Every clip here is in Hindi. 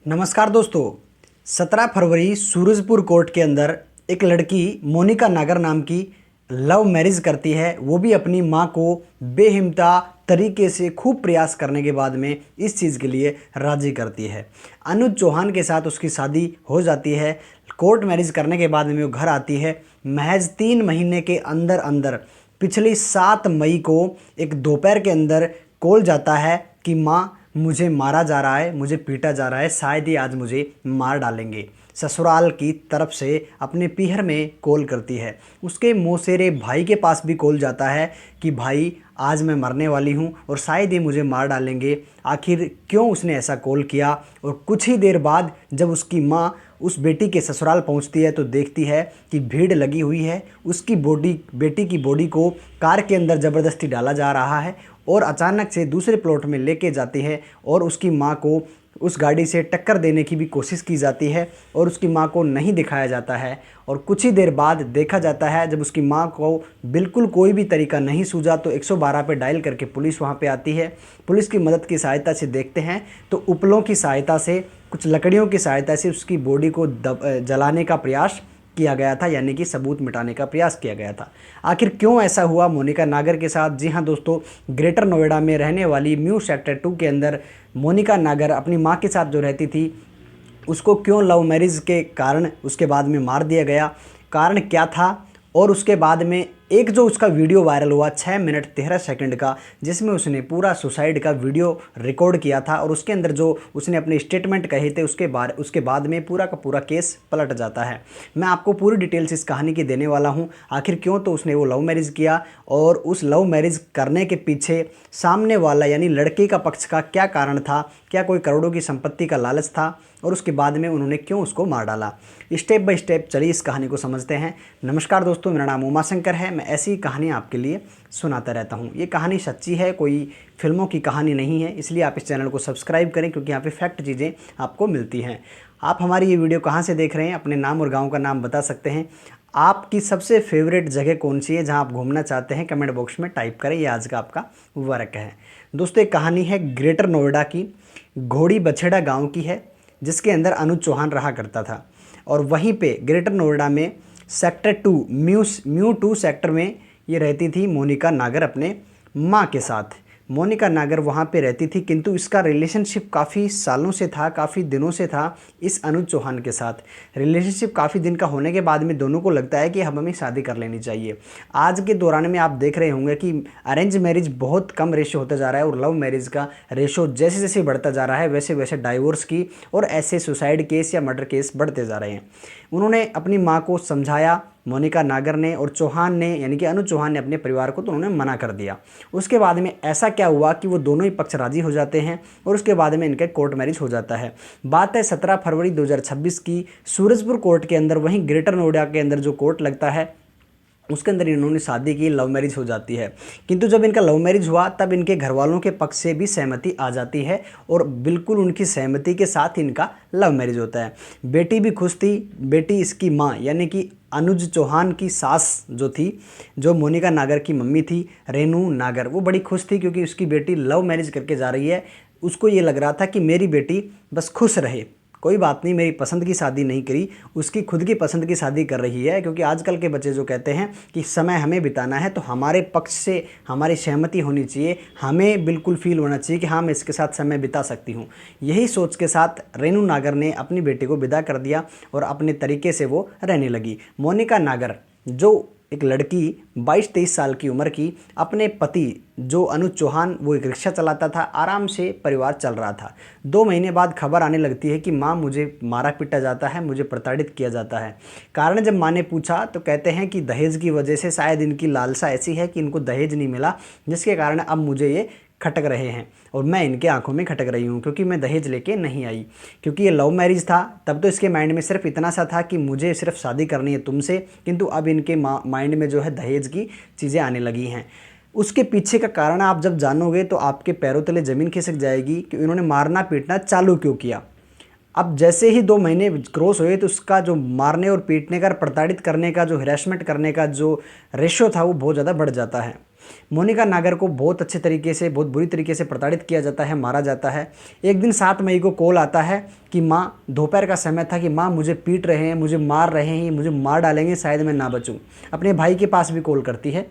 नमस्कार दोस्तों। 17 फरवरी सूरजपुर कोर्ट के अंदर एक लड़की मोनिका नागर नाम की लव मैरिज करती है, वो भी अपनी मां को बेहिम्मता तरीके से खूब प्रयास करने के बाद में इस चीज़ के लिए राज़ी करती है। अनुज चौहान के साथ उसकी शादी हो जाती है। कोर्ट मैरिज करने के बाद में वो घर आती है। महज 3 महीने के अंदर अंदर पिछली 7 मई को एक दोपहर के अंदर कॉल जाता है कि माँ मुझे मारा जा रहा है, मुझे पीटा जा रहा है, शायद ही आज मुझे मार डालेंगे। ससुराल की तरफ से अपने पीहर में कॉल करती है। उसके मौसेरे भाई के पास भी कॉल जाता है कि भाई आज मैं मरने वाली हूँ और शायद ही मुझे मार डालेंगे। आखिर क्यों उसने ऐसा कॉल किया? और कुछ ही देर बाद जब उसकी माँ उस बेटी के ससुराल पहुंचती है तो देखती है कि भीड़ लगी हुई है। उसकी बेटी की बॉडी को कार के अंदर ज़बरदस्ती डाला जा रहा है और अचानक से दूसरे प्लॉट में लेके जाती है और उसकी माँ को उस गाड़ी से टक्कर देने की भी कोशिश की जाती है और उसकी माँ को नहीं दिखाया जाता है। और कुछ ही देर बाद देखा जाता है जब उसकी माँ को बिल्कुल कोई भी तरीका नहीं सूझा तो 112 पे डायल करके पुलिस वहाँ पे आती है। पुलिस की मदद की सहायता से देखते हैं तो उपलों की सहायता से, कुछ लकड़ियों की सहायता से उसकी बॉडी को जलाने का प्रयास किया गया था, यानी कि सबूत मिटाने का प्रयास किया गया था। आखिर क्यों ऐसा हुआ मोनिका नागर के साथ? जी हाँ दोस्तों, ग्रेटर नोएडा में रहने वाली म्यू सेक्टर 2 के अंदर मोनिका नागर अपनी मां के साथ जो रहती थी, उसको क्यों लव मैरिज के कारण उसके बाद में मार दिया गया, कारण क्या था? और उसके बाद में एक जो उसका वीडियो वायरल हुआ 6 मिनट 13 सेकंड का, जिसमें उसने पूरा सुसाइड का वीडियो रिकॉर्ड किया था और उसके अंदर जो उसने अपने स्टेटमेंट कहे थे उसके बाद में पूरा का पूरा केस पलट जाता है। मैं आपको पूरी डिटेल्स इस कहानी की देने वाला हूं। आखिर क्यों तो उसने वो लव मैरिज किया और उस लव मैरिज करने के पीछे सामने वाला यानी लड़के का पक्ष का क्या कारण था? क्या कोई करोड़ों की संपत्ति का लालच था? और उसके बाद में उन्होंने क्यों उसको मार डाला? स्टेप बाय स्टेप चलिए इस कहानी को समझते हैं। नमस्कार दोस्तों, मेरा नाम उमाशंकर है। मैं ऐसी कहानी आपके लिए सुनाता रहता हूँ। ये कहानी सच्ची है, कोई फिल्मों की कहानी नहीं है, इसलिए आप इस चैनल को सब्सक्राइब करें क्योंकि यहाँ पे फैक्ट चीज़ें आपको मिलती हैं। आप हमारी ये वीडियो कहाँ से देख रहे हैं? अपने नाम और गाँव का नाम बता सकते हैं। आपकी सबसे फेवरेट जगह कौन सी है जहाँ आप घूमना चाहते हैं? कमेंट बॉक्स में टाइप करें, ये आज का आपका वर्क है। दोस्तों एक कहानी है ग्रेटर नोएडा की, घोड़ी बछेड़ा गाँव की है, जिसके अंदर अनुज चौहान रहा करता था। और वहीं पे ग्रेटर नोएडा में सेक्टर 2 म्यू 2 सेक्टर में ये रहती थी मोनिका नागर अपने माँ के साथ। मोनिका नागर वहाँ पे रहती थी, किंतु इसका रिलेशनशिप काफ़ी सालों से था, काफ़ी दिनों से था इस अनुज चौहान के साथ। रिलेशनशिप काफ़ी दिन का होने के बाद में दोनों को लगता है कि अब हमें शादी कर लेनी चाहिए। आज के दौरान में आप देख रहे होंगे कि अरेंज मैरिज बहुत कम रेशो होता जा रहा है और लव मैरिज का रेशो जैसे जैसे बढ़ता जा रहा है वैसे वैसे डाइवोर्स की और ऐसे सुसाइड केस या मर्डर केस बढ़ते जा रहे हैं। उन्होंने अपनी माँ को समझाया, मोनिका नागर ने, और चौहान ने यानी कि अनुज चौहान ने अपने परिवार को तो उन्होंने मना कर दिया। उसके बाद में ऐसा क्या हुआ कि वो दोनों ही पक्ष राजी हो जाते हैं और उसके बाद में इनका कोर्ट मैरिज हो जाता है। बात है 17 फरवरी 2026 की, सूरजपुर कोर्ट के अंदर, वहीं ग्रेटर नोएडा के अंदर जो कोर्ट लगता है उसके अंदर इन्होंने शादी की, लव मैरिज हो जाती है। किंतु जब इनका लव मैरिज हुआ तब इनके घर वालों के पक्ष से भी सहमति आ जाती है और बिल्कुल उनकी सहमति के साथ इनका लव मैरिज होता है। बेटी भी खुश थी। बेटी इसकी माँ यानी कि अनुज चौहान की सास जो थी, जो मोनिका नागर की मम्मी थी, रेनू नागर, वो बड़ी खुश थी क्योंकि उसकी बेटी लव मैरिज करके जा रही है। उसको ये लग रहा था कि मेरी बेटी बस खुश रहे, कोई बात नहीं, मेरी पसंद की शादी नहीं करी, उसकी खुद की पसंद की शादी कर रही है। क्योंकि आजकल के बच्चे जो कहते हैं कि समय हमें बिताना है तो हमारे पक्ष से हमारी सहमति होनी चाहिए, हमें बिल्कुल फील होना चाहिए कि हाँ मैं इसके साथ समय बिता सकती हूँ। यही सोच के साथ रेनू नागर ने अपनी बेटी को विदा कर दिया और अपने तरीके से वो रहने लगी। मोनिका नागर जो एक लड़की 22-23 साल की उम्र की, अपने पति जो अनुज चौहान, वो एक रिक्शा चलाता था, आराम से परिवार चल रहा था। 2 महीने बाद खबर आने लगती है कि माँ मुझे मारा पीटा जाता है, मुझे प्रताड़ित किया जाता है। कारण जब माँ ने पूछा तो कहते हैं कि दहेज की वजह से, शायद इनकी लालसा ऐसी है कि इनको दहेज नहीं मिला, जिसके कारण अब मुझे ये खटक रहे हैं और मैं इनके आंखों में खटक रही हूँ क्योंकि मैं दहेज लेके नहीं आई। क्योंकि ये लव मैरिज था तब तो इसके माइंड में सिर्फ इतना सा था कि मुझे सिर्फ शादी करनी है तुमसे, किंतु अब इनके माइंड में जो है दहेज की चीज़ें आने लगी हैं। उसके पीछे का कारण आप जब जानोगे तो आपके पैरों तले ज़मीन खिसक जाएगी कि इन्होंने मारना पीटना चालू क्यों किया। अब जैसे ही 2 महीने क्रॉस हुए तो उसका जो मारने और पीटने का, प्रताड़ित करने का, जो हिरासमेंट करने का जो रेशो था वो बहुत ज़्यादा बढ़ जाता है। मोनिका नागर को बहुत अच्छे तरीके से, बहुत बुरी तरीके से प्रताड़ित किया जाता है, मारा जाता है। एक दिन 7 मई को कॉल आता है कि माँ, दोपहर का समय था, कि माँ मुझे पीट रहे हैं, मुझे मार रहे हैं, मुझे मार डालेंगे, शायद मैं ना बचूं। अपने भाई के पास भी कॉल करती है।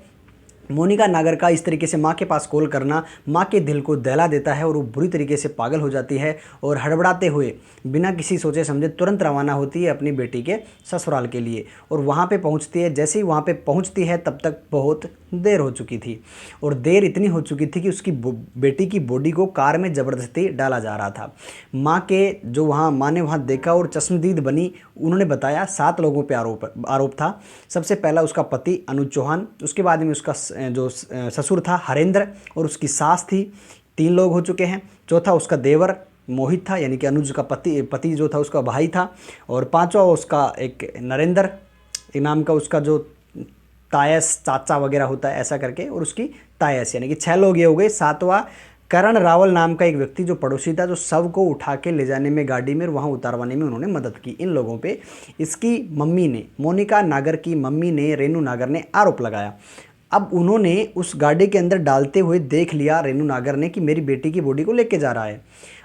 मोनिका नागर का इस तरीके से माँ के पास कॉल करना माँ के दिल को दहला देता है और वो बुरी तरीके से पागल हो जाती है और हड़बड़ाते हुए बिना किसी सोचे समझे तुरंत रवाना होती है अपनी बेटी के ससुराल के लिए और वहाँ पे पहुँचती है। जैसे ही वहाँ पे पहुँचती है तब तक बहुत देर हो चुकी थी और देर इतनी हो चुकी थी कि उसकी बेटी की बॉडी को कार में ज़बरदस्ती डाला जा रहा था। माँ के जो माँ ने वहाँ देखा और चश्मदीद बनी। उन्होंने बताया 7 लोगों पे आरोप था। सबसे पहला उसका पति अनुज चौहान, उसके बाद में उसका जो ससुर था हरेंद्र और उसकी सास थी। 3 लोग हो चुके हैं। चौथा उसका देवर मोहित था, यानी कि अनुज का पति जो था उसका भाई था। और 5वां उसका एक नरेंद्र नाम का उसका जो तायस चाचा वगैरह होता है ऐसा करके, और उसकी तायस, यानी कि 6 लोग ये हो गए। 7वां करण रावल नाम का एक व्यक्ति जो पड़ोसी था, जो शव को उठा के ले जाने में गाड़ी में और वहाँ उतारवाने में उन्होंने मदद की। इन लोगों पे इसकी मम्मी ने, मोनिका नागर की मम्मी ने, रेनू नागर ने आरोप लगाया। अब उन्होंने उस गाड़ी के अंदर डालते हुए देख लिया रेनू नागर ने कि मेरी बेटी की बॉडी को लेके जा रहा है।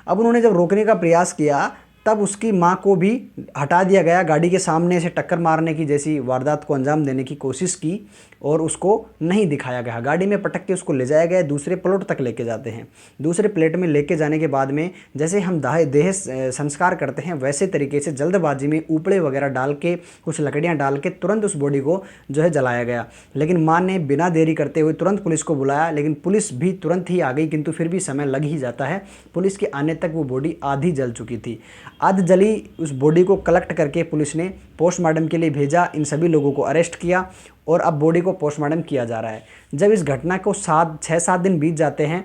अब उन्होंने जब रोकने का प्रयास किया तब उसकी माँ को भी हटा दिया गया। गाड़ी के सामने से टक्कर मारने की जैसी वारदात को अंजाम देने की कोशिश की और उसको नहीं दिखाया गया। गाड़ी में पटक के उसको ले जाया गया, दूसरे प्लॉट तक लेके जाते हैं। दूसरे प्लेट में लेके जाने के बाद में जैसे हम देह संस्कार करते हैं वैसे तरीके से जल्दबाजी में ऊपड़े वगैरह डाल के, कुछ लकड़ियाँ डाल के तुरंत उस बॉडी को जो है जलाया गया। लेकिन माँ ने बिना देरी करते हुए तुरंत पुलिस को बुलाया, लेकिन पुलिस भी तुरंत ही आ गई, किंतु फिर भी समय लग ही जाता है। पुलिस के आने तक वो बॉडी आधी जल चुकी थी। आध जली उस बॉडी को कलेक्ट करके पुलिस ने पोस्टमार्टम के लिए भेजा। इन सभी लोगों को अरेस्ट किया और अब बॉडी को पोस्टमार्टम किया जा रहा है। जब इस घटना को 6-7 दिन बीत जाते हैं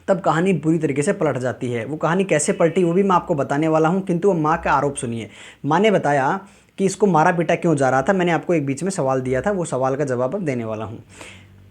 तब कहानी पूरी तरीके से पलट जाती है। वो कहानी कैसे पलटी वो भी मैं आपको बताने वाला हूँ, किंतु वो माँ का आरोप सुनिए। माँ ने बताया कि इसको मारा पीटा क्यों जा रहा था। मैंने आपको एक बीच में सवाल दिया था, वो सवाल का जवाब अब देने वाला हूँ।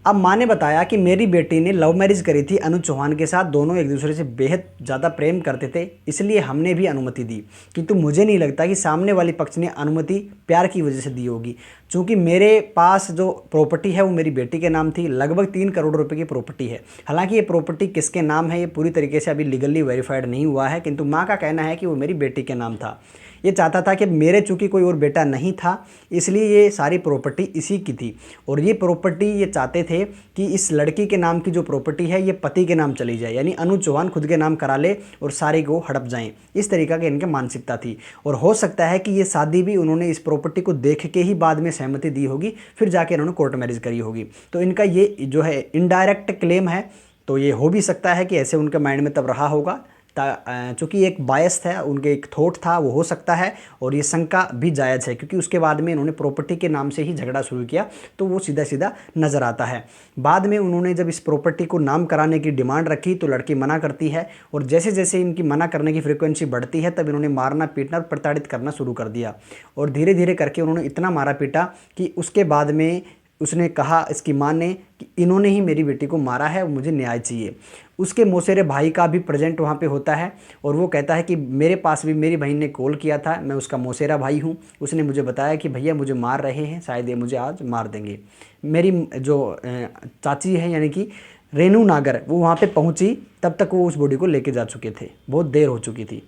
अब माँ ने बताया कि मेरी बेटी ने लव मैरिज करी थी अनुज चौहान के साथ, दोनों एक दूसरे से बेहद ज़्यादा प्रेम करते थे, इसलिए हमने भी अनुमति दी। किंतु मुझे नहीं लगता कि सामने वाली पक्ष ने अनुमति प्यार की वजह से दी होगी, क्योंकि मेरे पास जो प्रॉपर्टी है वो मेरी बेटी के नाम थी। लगभग 3 करोड़ रुपए की प्रॉपर्टी है। हालांकि ये प्रॉपर्टी किसके नाम है ये पूरी तरीके से अभी लीगली वेरीफाइड नहीं हुआ है, किंतु माँ का कहना है कि वो मेरी बेटी के नाम था। ये चाहता था कि मेरे चूँकि कोई और बेटा नहीं था, इसलिए ये सारी प्रॉपर्टी इसी की थी। और ये प्रॉपर्टी ये चाहते थे कि इस लड़की के नाम की जो प्रॉपर्टी है ये पति के नाम चली जाए, यानी अनुज चौहान खुद के नाम करा ले और सारी को हड़प जाएं। इस तरीका की इनकी मानसिकता थी। और हो सकता है कि ये शादी भी उन्होंने इस प्रॉपर्टी को देख के ही बाद में सहमति दी होगी, फिर जाके इन्होंने कोर्ट मैरिज करी होगी। तो इनका ये जो है इनडायरेक्ट क्लेम है, तो ये हो भी सकता है कि ऐसे उनके माइंड में तब रहा होगा। चूँकि एक बायस था, उनके एक थॉट था, वो हो सकता है। और ये शंका भी जायज़ है, क्योंकि उसके बाद में इन्होंने प्रॉपर्टी के नाम से ही झगड़ा शुरू किया, तो वो सीधा सीधा नज़र आता है। बाद में उन्होंने जब इस प्रॉपर्टी को नाम कराने की डिमांड रखी तो लड़की मना करती है, और जैसे जैसे इनकी मना करने की फ्रिक्वेंसी बढ़ती है तब इन्होंने मारना पीटना और प्रताड़ित करना शुरू कर दिया। और धीरे धीरे करके उन्होंने इतना मारा पीटा कि उसके बाद में उसने कहा, इसकी मां ने, कि इन्होंने ही मेरी बेटी को मारा है, मुझे न्याय चाहिए। उसके मौसेरे भाई का भी प्रेजेंट वहाँ पे होता है और वो कहता है कि मेरे पास भी मेरी बहन ने कॉल किया था, मैं उसका मौसेरा भाई हूँ। उसने मुझे बताया कि भैया मुझे मार रहे हैं, शायद ये मुझे आज मार देंगे। मेरी जो चाची है यानी कि रेनू नागर, वो वहाँ पे पहुँची, तब तक वो उस बॉडी को लेके जा चुके थे, बहुत देर हो चुकी थी।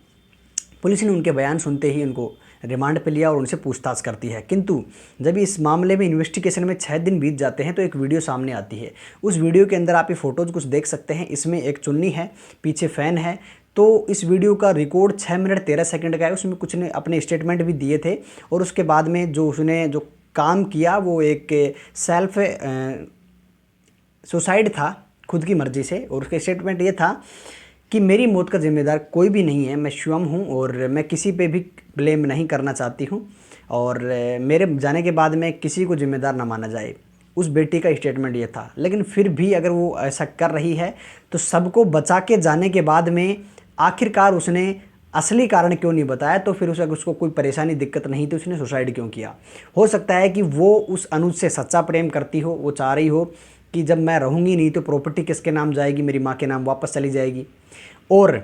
पुलिस ने उनके बयान सुनते ही उनको रिमांड पे लिया और उनसे पूछताछ करती है। किंतु जब इस मामले में इन्वेस्टिगेशन में 6 दिन बीत जाते हैं तो एक वीडियो सामने आती है। उस वीडियो के अंदर आप ये फ़ोटोज़ कुछ देख सकते हैं। इसमें एक चुन्नी है, पीछे फ़ैन है। तो इस वीडियो का रिकॉर्ड 6 मिनट 13 सेकंड का है। उसमें कुछ ने अपने स्टेटमेंट भी दिए थे और उसके बाद में जो उसने जो काम किया वो एक सेल्फ सुसाइड था, खुद की मर्ज़ी से। और उसका स्टेटमेंट ये था कि मेरी मौत का जिम्मेदार कोई भी नहीं है, मैं स्वयं हूँ और मैं किसी पे भी ब्लेम नहीं करना चाहती हूँ और मेरे जाने के बाद में किसी को जिम्मेदार ना माना जाए। उस बेटी का स्टेटमेंट ये था। लेकिन फिर भी अगर वो ऐसा कर रही है तो सबको बचा के जाने के बाद में आखिरकार उसने असली कारण क्यों नहीं बताया, तो फिर उसको कोई परेशानी दिक्कत नहीं थी, उसने सुसाइड क्यों किया। हो सकता है कि वो उस अनुज से सच्चा प्रेम करती हो, वो चाह रही हो कि जब मैं रहूँगी नहीं तो प्रॉपर्टी किसके नाम जाएगी, मेरी माँ के नाम वापस चली जाएगी। और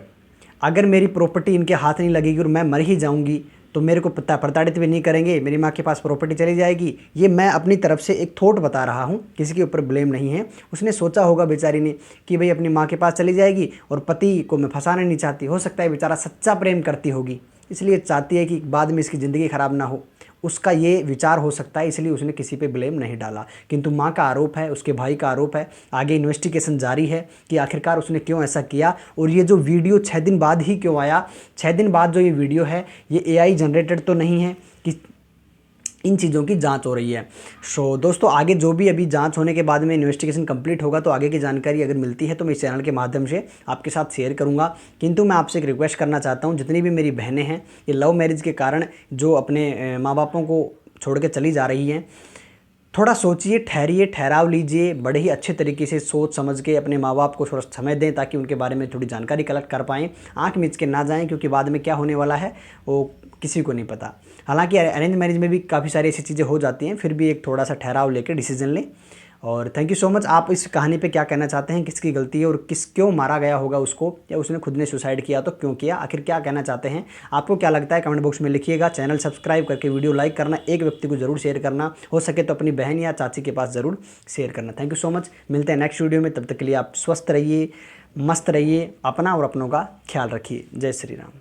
अगर मेरी प्रॉपर्टी इनके हाथ नहीं लगेगी और मैं मर ही जाऊंगी तो मेरे को प्रताड़ित भी नहीं करेंगे, मेरी माँ के पास प्रॉपर्टी चली जाएगी। ये मैं अपनी तरफ से एक थॉट बता रहा हूँ, किसी के ऊपर ब्लेम नहीं है। उसने सोचा होगा बेचारी ने कि भाई अपनी माँ के पास चली जाएगी और पति को मैं फंसाना नहीं चाहती। हो सकता है बेचारा सच्चा प्रेम करती होगी, इसलिए चाहती है कि बाद में इसकी ज़िंदगी ख़राब ना हो, उसका ये विचार हो सकता है, इसलिए उसने किसी पे ब्लेम नहीं डाला। किंतु माँ का आरोप है, उसके भाई का आरोप है, आगे इन्वेस्टिगेशन जारी है कि आखिरकार उसने क्यों ऐसा किया और ये जो वीडियो 6 दिन बाद ही क्यों आया। 6 दिन बाद जो ये वीडियो है ये AI जनरेटेड तो नहीं है कि इन चीज़ों की जांच हो रही है। सो दोस्तों, आगे जो भी अभी जांच होने के बाद में इन्वेस्टिगेशन कंप्लीट होगा तो आगे की जानकारी अगर मिलती है तो मैं इस चैनल के माध्यम से आपके साथ शेयर करूंगा। किंतु मैं आपसे एक रिक्वेस्ट करना चाहता हूं, जितनी भी मेरी बहनें हैं ये लव मैरिज के कारण जो अपने माँ बापों को छोड़ के चली जा रही हैं, थोड़ा सोचिए, ठहरिए, ठहराव लीजिए, बड़े ही अच्छे तरीके से सोच समझ के अपने माँ बाप को थोड़ा समय दें ताकि उनके बारे में थोड़ी जानकारी कलेक्ट कर पाएँ। आँख मीच के ना जाएं, क्योंकि बाद में क्या होने वाला है वो किसी को नहीं पता। हालांकि अरेंज मैरिज में भी काफ़ी सारी ऐसी चीज़ें हो जाती हैं, फिर भी एक थोड़ा सा ठहराव लेकर डिसीजन लें। और थैंक यू सो मच। आप इस कहानी पे क्या कहना चाहते हैं, किसकी गलती है और क्यों मारा गया होगा उसको, या उसने खुद ने सुसाइड किया तो क्यों किया, आखिर क्या कहना चाहते हैं, आपको क्या लगता है कमेंट बॉक्स में लिखिएगा। चैनल सब्सक्राइब करके वीडियो लाइक करना, एक व्यक्ति को जरूर शेयर करना, हो सके तो अपनी बहन या चाची के पास ज़रूर शेयर करना। Thank you so much. मिलते हैं नेक्स्ट वीडियो में, तब तक के लिए आप स्वस्थ रहिए, मस्त रहिए, अपना और अपनों का ख्याल रखिए। जय श्री राम।